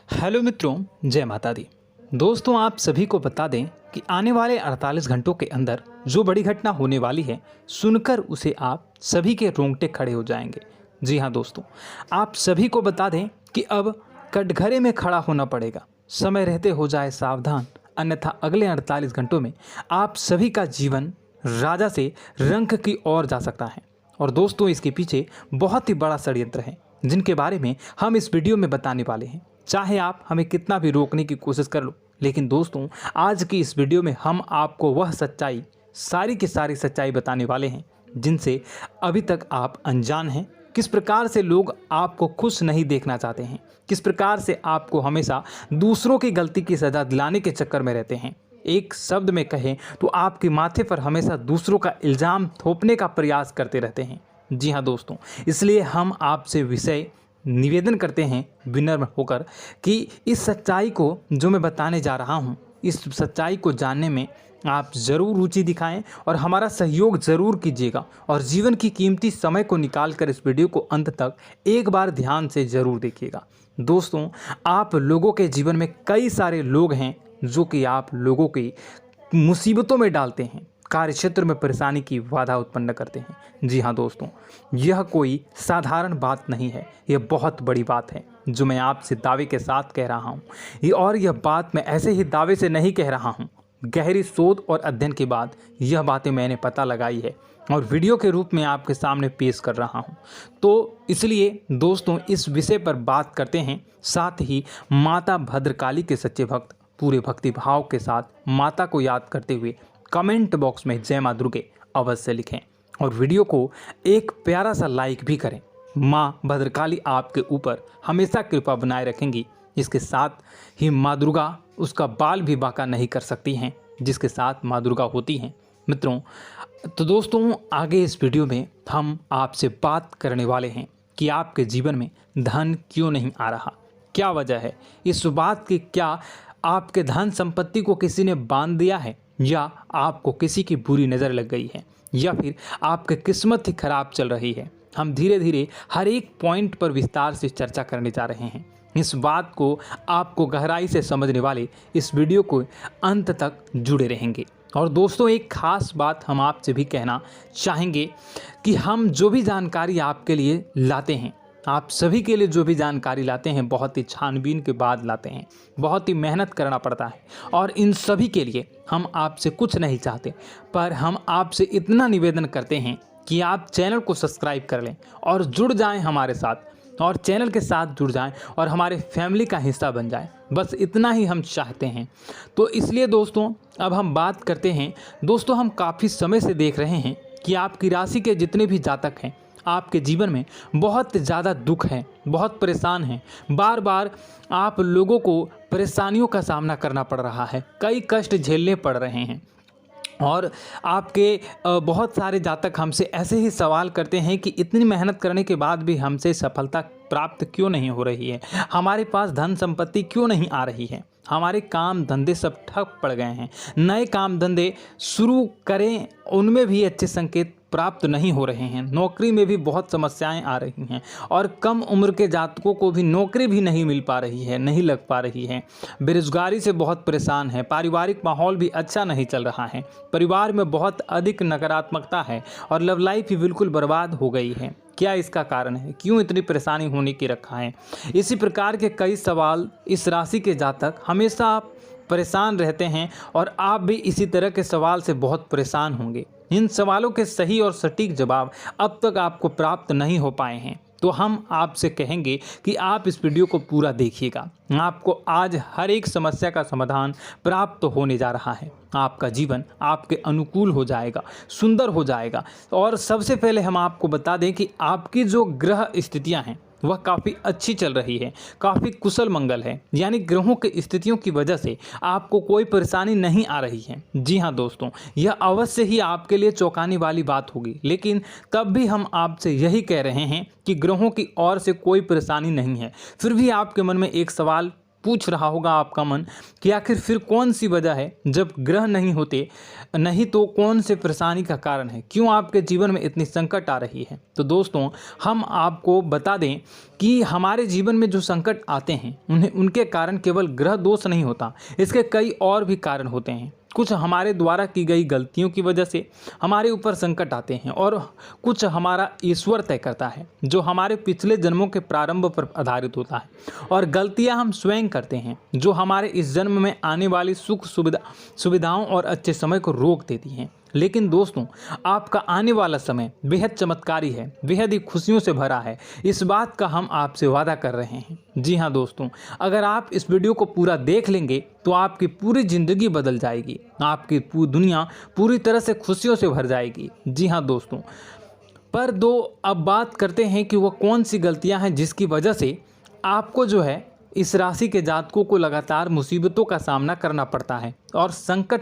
Hello मित्रों, जय माता दी। दोस्तों, आप सभी को बता दें कि आने वाले 48 घंटों के अंदर जो बड़ी घटना होने वाली है, सुनकर उसे आप सभी के रोंगटे खड़े हो जाएंगे। जी हाँ दोस्तों, आप सभी को बता दें कि अब कटघरे में खड़ा होना पड़ेगा। समय रहते हो जाए सावधान, अन्यथा अगले 48 घंटों में आप सभी का जीवन राजा से रंक की ओर जा सकता है। और दोस्तों, इसके पीछे बहुत ही बड़ा षड्यंत्र है, जिनके बारे में हम इस वीडियो में बताने वाले हैं। चाहे आप हमें कितना भी रोकने की कोशिश कर लो, लेकिन दोस्तों, आज की इस वीडियो में हम आपको वह सच्चाई, सारी की सारी सच्चाई बताने वाले हैं जिनसे अभी तक आप अनजान हैं। किस प्रकार से लोग आपको खुश नहीं देखना चाहते हैं, किस प्रकार से आपको हमेशा दूसरों की गलती की सज़ा दिलाने के चक्कर में रहते हैं। एक शब्द में कहें तो आपके माथे पर हमेशा दूसरों का इल्ज़ाम थोपने का प्रयास करते रहते हैं। जी हाँ दोस्तों, इसलिए हम आपसे विषय निवेदन करते हैं विनम्र होकर कि इस सच्चाई को जो मैं बताने जा रहा हूँ, इस सच्चाई को जानने में आप ज़रूर रुचि दिखाएं और हमारा सहयोग ज़रूर कीजिएगा। और जीवन की कीमती समय को निकाल कर इस वीडियो को अंत तक एक बार ध्यान से ज़रूर देखिएगा। दोस्तों, आप लोगों के जीवन में कई सारे लोग हैं जो कि आप लोगों की मुसीबतों में डालते हैं, कार्य क्षेत्र में परेशानी की बाधा उत्पन्न करते हैं। जी हाँ दोस्तों, यह कोई साधारण बात नहीं है, यह बहुत बड़ी बात है जो मैं आपसे दावे के साथ कह रहा हूँ। और यह बात मैं ऐसे ही दावे से नहीं कह रहा हूँ, गहरी शोध और अध्ययन के बाद यह बातें मैंने पता लगाई है और वीडियो के रूप में आपके सामने पेश कर रहा हूँ। तो इसलिए दोस्तों, इस विषय पर बात करते हैं। साथ ही माता भद्रकाली के सच्चे भक्त पूरे भक्ति भाव के साथ माता को याद करते हुए कमेंट बॉक्स में जय मां दुर्गे अवश्य लिखें और वीडियो को एक प्यारा सा लाइक भी करें। माँ भद्रकाली आपके ऊपर हमेशा कृपा बनाए रखेंगी। इसके साथ ही माँ दुर्गा उसका बाल भी बांका नहीं कर सकती हैं, जिसके साथ माँ दुर्गा होती हैं। मित्रों, तो दोस्तों, आगे इस वीडियो में हम आपसे बात करने वाले हैं कि आपके जीवन में धन क्यों नहीं आ रहा, क्या वजह है इस बात की। क्या आपके धन संपत्ति को किसी ने बांध दिया है, या आपको किसी की बुरी नज़र लग गई है, या फिर आपकी किस्मत ही खराब चल रही है। हम धीरे धीरे हर एक पॉइंट पर विस्तार से चर्चा करने जा रहे हैं। इस बात को आपको गहराई से समझने वाले इस वीडियो को अंत तक जुड़े रहेंगे। और दोस्तों, एक खास बात हम आपसे भी कहना चाहेंगे कि हम जो भी जानकारी आपके लिए लाते हैं, आप सभी के लिए जो भी जानकारी लाते हैं, बहुत ही छानबीन के बाद लाते हैं, बहुत ही मेहनत करना पड़ता है। और इन सभी के लिए हम आपसे कुछ नहीं चाहते, पर हम आपसे इतना निवेदन करते हैं कि आप चैनल को सब्सक्राइब कर लें और जुड़ जाएं हमारे साथ, और चैनल के साथ जुड़ जाएं और हमारे फैमिली का हिस्सा बन जाएं। बस इतना ही हम चाहते हैं। तो इसलिए दोस्तों, अब हम बात करते हैं। दोस्तों, हम काफ़ी समय से देख रहे हैं कि आपकी राशि के जितने भी जातक हैं, आपके जीवन में बहुत ज़्यादा दुख है, बहुत परेशान हैं। बार बार आप लोगों को परेशानियों का सामना करना पड़ रहा है, कई कष्ट झेलने पड़ रहे हैं। और आपके बहुत सारे जातक हमसे ऐसे ही सवाल करते हैं कि इतनी मेहनत करने के बाद भी हमसे सफलता प्राप्त क्यों नहीं हो रही है, हमारे पास धन संपत्ति क्यों नहीं आ रही है, हमारे काम धंधे सब ठप पड़ गए हैं, नए काम धंधे शुरू करें उनमें भी अच्छे संकेत प्राप्त नहीं हो रहे हैं, नौकरी में भी बहुत समस्याएं आ रही हैं, और कम उम्र के जातकों को भी नौकरी भी नहीं मिल पा रही है, नहीं लग पा रही है, बेरोजगारी से बहुत परेशान है, पारिवारिक माहौल भी अच्छा नहीं चल रहा है, परिवार में बहुत अधिक नकारात्मकता है और लव लाइफ भी बिल्कुल बर्बाद हो गई है। क्या इसका कारण है, क्यों इतनी परेशानी होने की रखा है? इसी प्रकार के कई सवाल इस राशि के जातक हमेशा परेशान रहते हैं, और आप भी इसी तरह के सवाल से बहुत परेशान होंगे। इन सवालों के सही और सटीक जवाब अब तक आपको प्राप्त नहीं हो पाए हैं, तो हम आपसे कहेंगे कि आप इस वीडियो को पूरा देखिएगा। आपको आज हर एक समस्या का समाधान प्राप्त होने जा रहा है। आपका जीवन आपके अनुकूल हो जाएगा, सुंदर हो जाएगा। और सबसे पहले हम आपको बता दें कि आपकी जो ग्रह स्थितियां हैं वह काफ़ी अच्छी चल रही है, काफ़ी कुशल मंगल है, यानी ग्रहों की स्थितियों की वजह से आपको कोई परेशानी नहीं आ रही है। जी हाँ दोस्तों, यह अवश्य ही आपके लिए चौंकाने वाली बात होगी, लेकिन तब भी हम आपसे यही कह रहे हैं कि ग्रहों की ओर से कोई परेशानी नहीं है। फिर भी आपके मन में एक सवाल पूछ रहा होगा आपका मन कि आखिर फिर कौन सी वजह है, जब ग्रह नहीं होते नहीं तो कौन से परेशानी का कारण है, क्यों आपके जीवन में इतनी संकट आ रही है। तो दोस्तों हम आपको बता दें कि हमारे जीवन में जो संकट आते हैं उनके कारण केवल ग्रह दोष नहीं होता, इसके कई और भी कारण होते हैं। कुछ हमारे द्वारा की गई गलतियों की वजह से हमारे ऊपर संकट आते हैं और कुछ हमारा ईश्वर तय करता है, जो हमारे पिछले जन्मों के प्रारंभ पर आधारित होता है। और गलतियां हम स्वयं करते हैं, जो हमारे इस जन्म में आने वाली सुख सुविधाओं और अच्छे समय को रोक देती हैं। लेकिन दोस्तों आपका आने वाला समय बेहद चमत्कारी है, बेहद ही खुशियों से भरा है, इस बात का हम आपसे वादा कर रहे हैं। जी हाँ दोस्तों, अगर आप इस वीडियो को पूरा देख लेंगे तो आपकी पूरी ज़िंदगी बदल जाएगी, आपकी पूरी दुनिया पूरी तरह से खुशियों से भर जाएगी। जी हाँ दोस्तों, पर अब बात करते हैं कि वह कौन सी गलतियां हैं जिसकी वजह से आपको जो है इस राशि के जातकों को लगातार मुसीबतों का सामना करना पड़ता है और संकट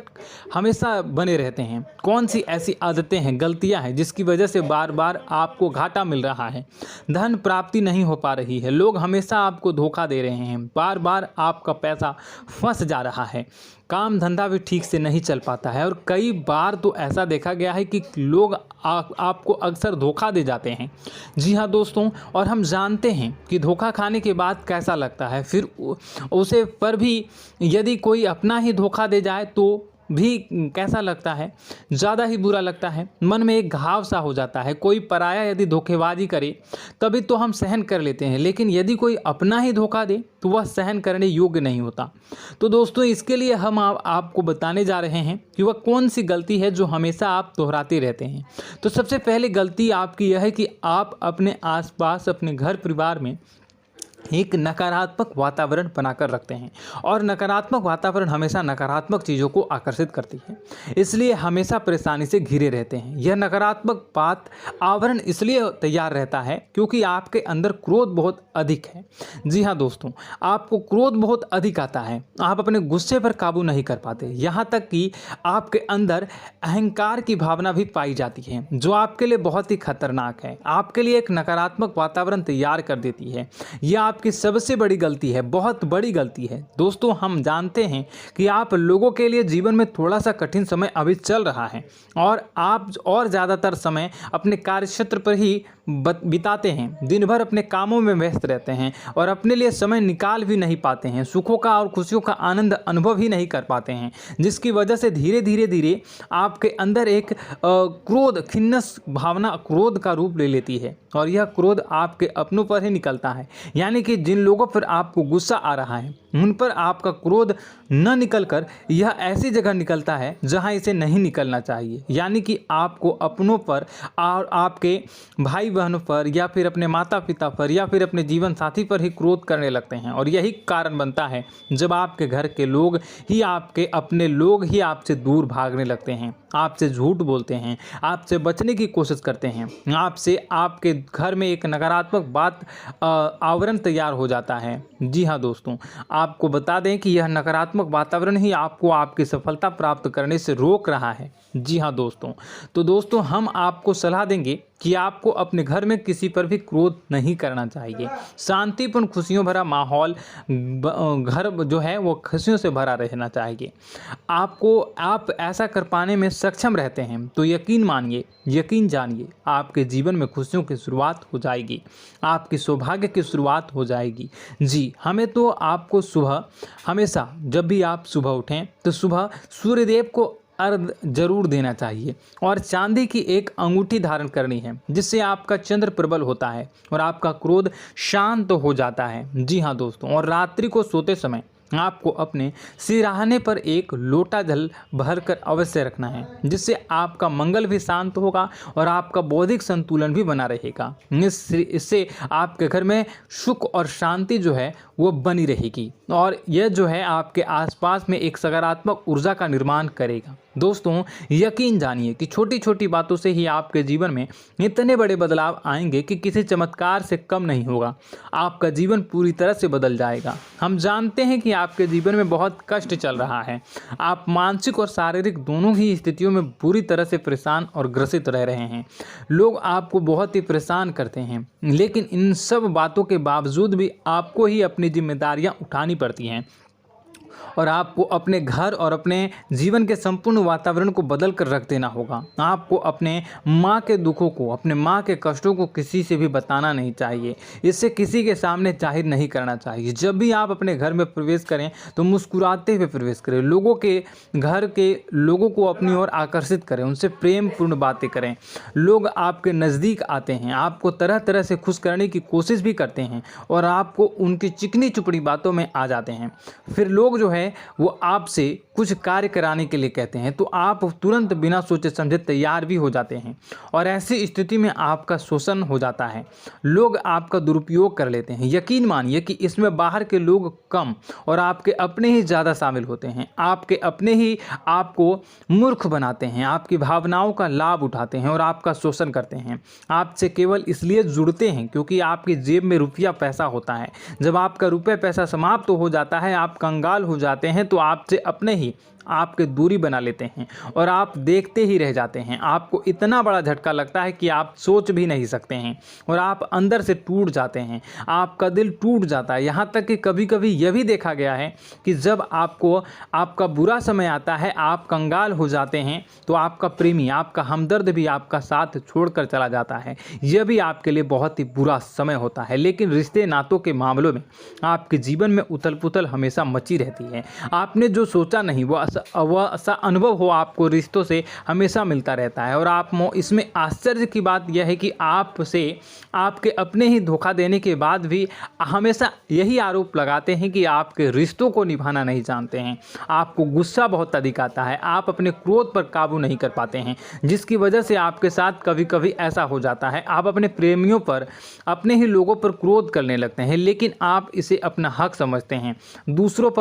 हमेशा बने रहते हैं। कौन सी ऐसी आदतें हैं, गलतियां हैं जिसकी वजह से बार बार आपको घाटा मिल रहा है, धन प्राप्ति नहीं हो पा रही है, लोग हमेशा आपको धोखा दे रहे हैं, बार बार आपका पैसा फंस जा रहा है, काम धंधा भी ठीक से नहीं चल पाता है और कई बार तो ऐसा देखा गया है कि लोग आपको अक्सर धोखा दे जाते हैं। जी हाँ दोस्तों, और हम जानते हैं कि धोखा खाने के बाद कैसा लगता है, फिर उसे पर भी यदि कोई अपना ही धोखा दे जाए तो भी कैसा लगता है, ज़्यादा ही बुरा लगता है, मन में एक घाव सा हो जाता है। कोई पराया यदि धोखेबाजी करे तभी तो हम सहन कर लेते हैं, लेकिन यदि कोई अपना ही धोखा दे तो वह सहन करने योग्य नहीं होता। तो दोस्तों इसके लिए हम आपको बताने जा रहे हैं कि वह कौन सी गलती है जो हमेशा आप दोहराते रहते हैं। तो सबसे पहले गलती आपकी यह है कि आप अपने आसपास, अपने घर परिवार में एक नकारात्मक वातावरण बनाकर रखते हैं और नकारात्मक वातावरण हमेशा नकारात्मक चीज़ों को आकर्षित करती है, इसलिए हमेशा परेशानी से घिरे रहते हैं। यह नकारात्मक आवरण इसलिए तैयार रहता है क्योंकि आपके अंदर क्रोध बहुत अधिक है। जी हाँ दोस्तों, आपको क्रोध बहुत अधिक आता है, आप अपने गुस्से पर काबू नहीं कर पाते, यहाँ तक कि आपके अंदर अहंकार की भावना भी पाई जाती है, जो आपके लिए बहुत ही खतरनाक है, आपके लिए एक नकारात्मक वातावरण तैयार कर देती है। यह आपकी सबसे बड़ी गलती है, बहुत बड़ी गलती है। दोस्तों हम जानते हैं कि आप लोगों के लिए जीवन में थोड़ा सा कठिन समय अभी चल रहा है और आप और ज़्यादातर समय अपने कार्यक्षेत्र पर ही बिताते हैं, दिन भर अपने कामों में व्यस्त रहते हैं और अपने लिए समय निकाल भी नहीं पाते हैं, सुखों का और खुशियों का आनंद अनुभव ही नहीं कर पाते हैं, जिसकी वजह से धीरे धीरे आपके अंदर एक क्रोध, खिन्नस भावना क्रोध का रूप ले लेती है और यह क्रोध आपके अपनों पर ही निकलता है। यानी कि जिन लोगों पर आपको गुस्सा आ रहा है उन पर आपका क्रोध न निकलकर यह ऐसी जगह निकलता है जहां इसे नहीं निकलना चाहिए। यानी कि आपको अपनों पर और आपके भाई बहनों पर या फिर अपने माता पिता पर या फिर अपने जीवन साथी पर ही क्रोध करने लगते हैं और यही कारण बनता है जब आपके घर के लोग ही, आपके अपने लोग ही आपसे दूर भागने लगते हैं, आपसे झूठ बोलते हैं, आपसे बचने की कोशिश करते हैं, आपसे आपके घर में एक नकारात्मक आवरण तैयार हो जाता है। जी हाँ दोस्तों, आपको बता दें कि यह नकारात्मक वातावरण ही आपको आपकी सफलता प्राप्त करने से रोक रहा है। जी हाँ दोस्तों, तो दोस्तों हम आपको सलाह देंगे कि आपको अपने घर में किसी पर भी क्रोध नहीं करना चाहिए। शांतिपूर्ण खुशियों भरा माहौल, घर जो है वो खुशियों से भरा रहना चाहिए। आप ऐसा कर पाने में सक्षम रहते हैं तो यकीन मानिए, यकीन जानिए, आपके जीवन में खुशियों की शुरुआत हो जाएगी, आपकी सौभाग्य की शुरुआत हो जाएगी। जी, हमें तो आपको सुबह, हमेशा जब भी आप सुबह उठें तो सुबह सूर्यदेव को अर्घ जरूर देना चाहिए और चांदी की एक अंगूठी धारण करनी है, जिससे आपका चंद्र प्रबल होता है और आपका क्रोध शांत हो जाता है। जी हाँ दोस्तों, और रात्रि को सोते समय आपको अपने सिरहाने पर एक लोटा जल भरकर अवश्य रखना है, जिससे आपका मंगल भी शांत होगा और आपका बौद्धिक संतुलन भी बना रहेगा। इससे आपके घर में सुख और शांति जो है वो बनी रहेगी और यह जो है आपके आसपास में एक सकारात्मक ऊर्जा का निर्माण करेगा। दोस्तों यकीन जानिए कि छोटी छोटी बातों से ही आपके जीवन में इतने बड़े बदलाव आएंगे कि किसी चमत्कार से कम नहीं होगा, आपका जीवन पूरी तरह से बदल जाएगा। हम जानते हैं कि आपके जीवन में बहुत कष्ट चल रहा है। आप मानसिक और शारीरिक दोनों ही स्थितियों में बुरी तरह से परेशान और ग्रसित रह रहे हैं। लोग आपको बहुत ही परेशान करते हैं, लेकिन इन सब बातों के बावजूद भी आपको ही अपनी जिम्मेदारियां उठानी पड़ती हैं और आपको अपने घर और अपने जीवन के संपूर्ण वातावरण को बदल कर रख देना होगा। आपको अपने माँ के दुखों को, अपने माँ के कष्टों को किसी से भी बताना नहीं चाहिए। इससे किसी के सामने जाहिर नहीं करना चाहिए। जब भी आप अपने घर में प्रवेश करें तो मुस्कुराते हुए प्रवेश करें। लोगों के घर के लोगों को अपनी ओर आकर्षित करें, उनसे प्रेमपूर्ण बातें करें। लोग आपके नज़दीक आते हैं, आपको तरह तरह से खुश करने की कोशिश भी करते हैं और आपको उनकी चिकनी चुपड़ी बातों में आ जाते हैं। फिर लोग जो है वो आपसे कुछ कार्य कराने के लिए कहते हैं तो आप तुरंत बिना सोचे समझे तैयार भी हो जाते हैं और ऐसी स्थिति में आपका शोषण हो जाता है। लोग आपका दुरुपयोग कर लेते हैं। यकीन मानिए कि इसमें बाहर के लोग कम और आपके अपने ही ज़्यादा शामिल होते हैं। आपके अपने ही आपको मूर्ख बनाते हैं, आपकी भावनाओं का लाभ उठाते हैं और आपका शोषण करते हैं। आपसे केवल इसलिए जुड़ते हैं क्योंकि आपकी जेब में रुपया पैसा होता है। जब आपका रुपया पैसा समाप्त हो जाता है, आप कंगाल हो जाते हैं तो आपसे अपने ही आपके दूरी बना लेते हैं और आप देखते ही रह जाते हैं। आपको इतना बड़ा झटका लगता है कि आप सोच भी नहीं सकते हैं और आप अंदर से टूट जाते हैं। आपका दिल टूट जाता है। यहाँ तक कि कभी कभी यह भी देखा गया है कि जब आपको आपका बुरा समय आता है, आप कंगाल हो जाते हैं तो आपका प्रेमी, आपका हमदर्द भी आपका साथ छोड़कर चला जाता है। यह भी आपके लिए बहुत ही बुरा समय होता है। लेकिन रिश्ते नातों के मामलों में आपके जीवन में उथल पुथल हमेशा मची रहती है। आपने जो सोचा नहीं वो ऐसा अनुभव हो आपको रिश्तों से हमेशा मिलता रहता है। और आप इसमें आश्चर्य की बात यह है कि आपसे आपके अपने ही धोखा देने के बाद भी हमेशा यही आरोप लगाते हैं कि आपके रिश्तों को निभाना नहीं जानते हैं। आपको गुस्सा बहुत अधिक आता है, आप अपने क्रोध पर काबू नहीं कर पाते हैं, जिसकी वजह से आपके साथ कभी कभी ऐसा हो जाता है आप अपने प्रेमियों पर, अपने ही लोगों पर क्रोध करने लगते हैं। लेकिन आप इसे अपना हक समझते हैं, दूसरों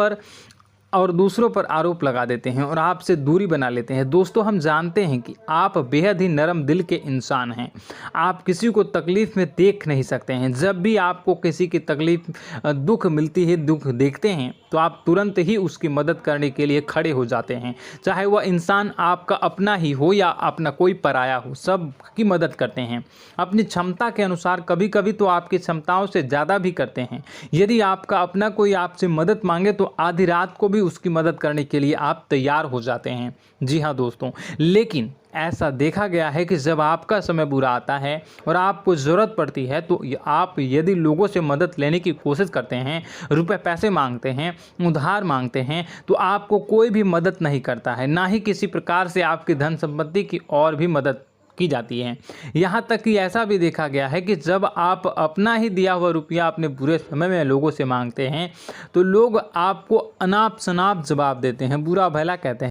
पर आरोप लगा देते हैं और आपसे दूरी बना लेते हैं। दोस्तों, हम जानते हैं कि आप बेहद ही नरम दिल के इंसान हैं। आप किसी को तकलीफ़ में देख नहीं सकते हैं। जब भी आपको किसी की तकलीफ़, दुख मिलती है, दुख देखते हैं तो आप तुरंत ही उसकी मदद करने के लिए खड़े हो जाते हैं। चाहे वह इंसान आपका अपना ही हो या अपना कोई पराया हो, सब की मदद करते हैं अपनी क्षमता के अनुसार। कभी कभी तो आपकी क्षमताओं से ज़्यादा भी करते हैं। यदि आपका अपना कोई आपसे मदद मांगे तो आधी रात को भी उसकी मदद करने के लिए आप तैयार हो जाते हैं। जी हाँ दोस्तों, लेकिन ऐसा देखा गया है कि जब आपका समय बुरा आता है और आपको ज़रूरत पड़ती है तो आप यदि लोगों से मदद लेने की कोशिश करते हैं, रुपए पैसे मांगते हैं, उधार मांगते हैं, तो आपको कोई भी मदद नहीं करता है। ना ही किसी प्रकार से आपकी धन संपत्ति की और भी मदद की जाती है। यहाँ तक कि ऐसा भी देखा गया है कि जब आप अपना ही दिया हुआ रुपया अपने बुरे समय में लोगों से मांगते हैं तो लोग आपको अनाप शनाप जवाब देते हैं, बुरा भला कहते हैं।